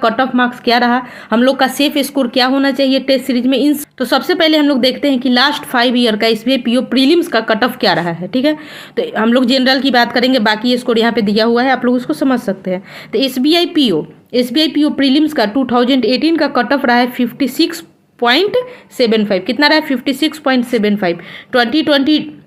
Cut off marks क्या रहा, हम लोग का सेफ स्कोर क्या होना चाहिए टेस्ट सीरीज में। इन तो सबसे पहले हम लोग देखते हैं कि लास्ट 5 ईयर का एसबीआई पीओ प्रीलिम्स का कट ऑफ क्या रहा है। ठीक है, तो हम लोग जनरल की बात करेंगे, बाकी स्कोर यहाँ पे दिया हुआ है, आप लोग उसको समझ सकते हैं। तो एसबीआई पीओ प्रीलिम्स का 2018 का कट ऑफ रहा है 56.75। कितना रहा है? 56.75।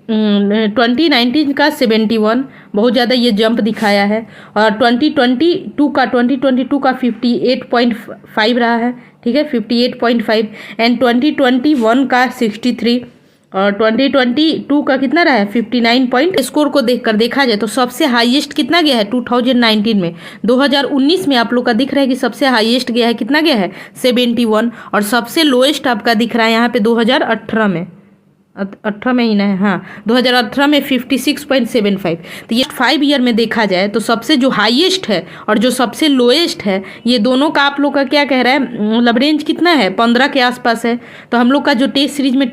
2019 का 71, बहुत ज़्यादा ये जंप दिखाया है। और 2022 का 58.5 रहा है। ठीक है, 58.5। एंड 2021 का 63 और 2022 का कितना रहा है? 59 पॉइंट। स्कोर को देखकर देखा जाए तो सबसे हाईएस्ट कितना गया है 2019 में। 2019 में आप लोग का दिख रहा है कि सबसे हाईएस्ट गया है, कितना गया है? 71। और सबसे लोएस्ट आपका दिख रहा है यहाँ पे 2018 में, 18 में ही ना है, हाँ 2018 में 56.75। तो ये 5 ईयर में देखा जाए तो सबसे जो हाईएस्ट है और जो सबसे लोएस्ट है, ये दोनों का आप लोग का क्या कह रहा है, मतलब रेंज कितना है? 15 के आसपास है। तो हम लोग का जो टेस्ट सीरीज में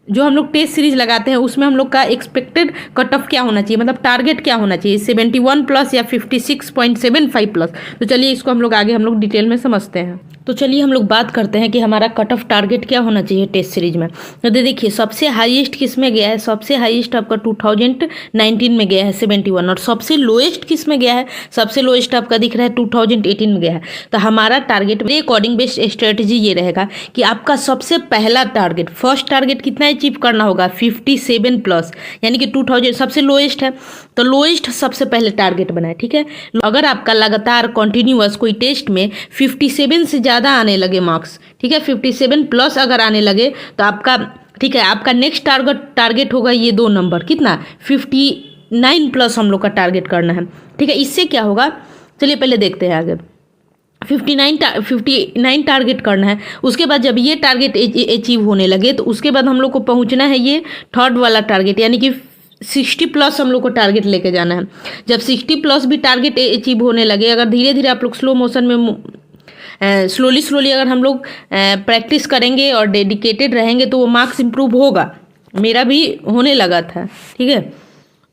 जो हम लोग टेस्ट सीरीज लगाते हैं उसमें हम लोग का एक्सपेक्टेड कट ऑफ क्या होना चाहिए, मतलब टारगेट क्या होना चाहिए, 71 प्लस या 56.75 प्लस। तो चलिए इसको हम लोग आगे हम लोग डिटेल में समझते हैं। तो चलिए हम लोग बात करते हैं कि हमारा कट ऑफ टारगेट क्या होना चाहिए टेस्ट सीरीज में। तो देखिए सबसे हाईएस्ट किस में गया है? सबसे हाईएस्ट आपका 2019 में गया है 71। और सबसे लोएस्ट किस में गया है? सबसे लोएस्ट आपका दिख रहा है 2018 में गया है। तो हमारा टारगेट मेरे अकॉर्डिंग बेस्ट स्ट्रेटजी ये रहेगा कि आपका सबसे पहला टारगेट, फर्स्ट टारगेट कितना अचीव करना होगा? 57 प्लस, यानी कि 2000 सबसे लोएस्ट है तो लोएस्ट सबसे पहले टारगेट बनाए। ठीक है, अगर आपका लगातार कंटिन्यूअस कोई टेस्ट में 57 से ज़्यादा आने लगे मार्क्स, ठीक है 57 प्लस अगर आने लगे तो आपका, ठीक है, आपका नेक्स्ट टारगेट होगा ये 2 नंबर, कितना? 59 प्लस हम लोग का टारगेट करना है। ठीक है, इससे क्या होगा, चलिए पहले देखते हैं आगे। 59 टारगेट करना है। उसके बाद जब ये टारगेट अचीव होने लगे तो उसके बाद हम लोग को पहुंचना है ये थर्ड वाला टारगेट, यानी कि 60 प्लस हम लोग को टारगेट लेके जाना है। जब 60 प्लस भी टारगेट अचीव होने लगे, अगर धीरे धीरे आप लोग स्लो मोशन में स्लोली अगर हम लोग प्रैक्टिस करेंगे और डेडिकेटेड रहेंगे तो वो मार्क्स इंप्रूव होगा। मेरा भी होने लगा था। ठीक है,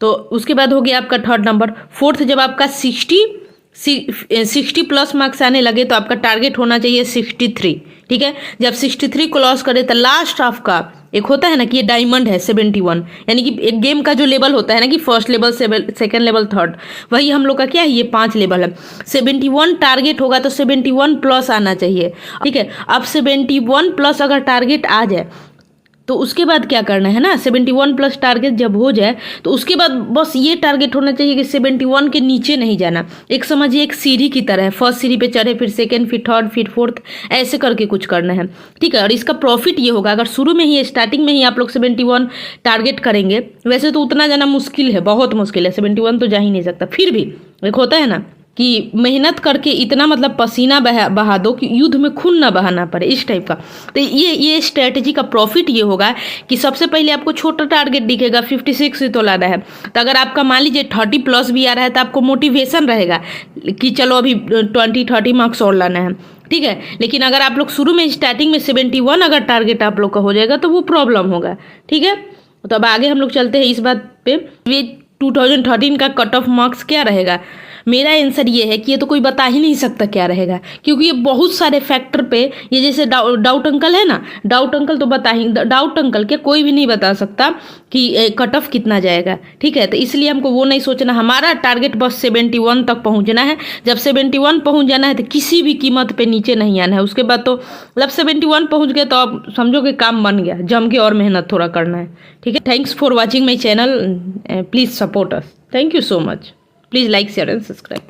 तो उसके बाद हो गया आपका थर्ड नंबर। फोर्थ, जब आपका 60 प्लस मार्क्स आने लगे तो आपका टारगेट होना चाहिए 63। ठीक है, जब 63 को लॉस करे तो लास्ट आपका एक होता है ना कि ये डायमंड है 71, यानी कि एक गेम का जो लेवल होता है ना कि first level, second level, third, वही हम लोग का क्या है, ये 5 लेवल है। 71 टारगेट होगा तो 71 प्लस आना चाहिए। ठीक है, अब 71 प्लस अगर टारगेट आ जाए तो उसके बाद क्या करना है ना, 71 प्लस टारगेट जब हो जाए तो उसके बाद बस ये टारगेट होना चाहिए कि 71 के नीचे नहीं जाना। एक समझिए एक सीढ़ी की तरह है, फर्स्ट सीढ़ी पे चढ़े, फिर सेकंड, फिर थर्ड, फिर फोर्थ, ऐसे करके कुछ करना है। ठीक है, और इसका प्रॉफिट ये होगा, अगर शुरू में ही स्टार्टिंग में ही आप लोग 71 टारगेट करेंगे, वैसे तो उतना जाना मुश्किल है, बहुत मुश्किल है, 71 तो जा ही नहीं सकता। फिर भी एक होता है ना कि मेहनत करके इतना मतलब पसीना बहा दो कि युद्ध में खून ना बहाना पड़े, इस टाइप का। तो ये स्ट्रेटजी का प्रॉफिट ये होगा कि सबसे पहले आपको छोटा टारगेट दिखेगा, 56 से तो लाना है। तो अगर आपका मान लीजिए 30 प्लस भी आ रहा है तो आपको मोटिवेशन रहेगा कि चलो अभी 20-30 मार्क्स और लाना है। ठीक है, लेकिन अगर आप लोग शुरू में स्टार्टिंग में 71 अगर टारगेट आप लोग का हो जाएगा तो वो प्रॉब्लम होगा। ठीक है, तो अब आगे हम लोग चलते हैं इस बात पे। 2013 का कट ऑफ मार्क्स क्या रहेगा? मेरा आंसर ये है कि ये तो कोई बता ही नहीं सकता क्या रहेगा, क्योंकि ये बहुत सारे फैक्टर पे, ये जैसे डाउट अंकल है ना, डाउट अंकल तो डाउट अंकल क्या कोई भी नहीं बता सकता कि कट ऑफ कितना जाएगा। ठीक है, तो इसलिए हमको वो नहीं सोचना, हमारा टारगेट बस 71 तक पहुंचना है। जब 71 पहुंच जाना है तो किसी भी कीमत पे नीचे नहीं आना है। उसके बाद तो मतलब 71 पहुंच गए तो आप समझो कि काम बन गया, जम के और मेहनत थोड़ा करना है। ठीक है, thanks for watching my channel, please support us, thank you so much, please like share and subscribe.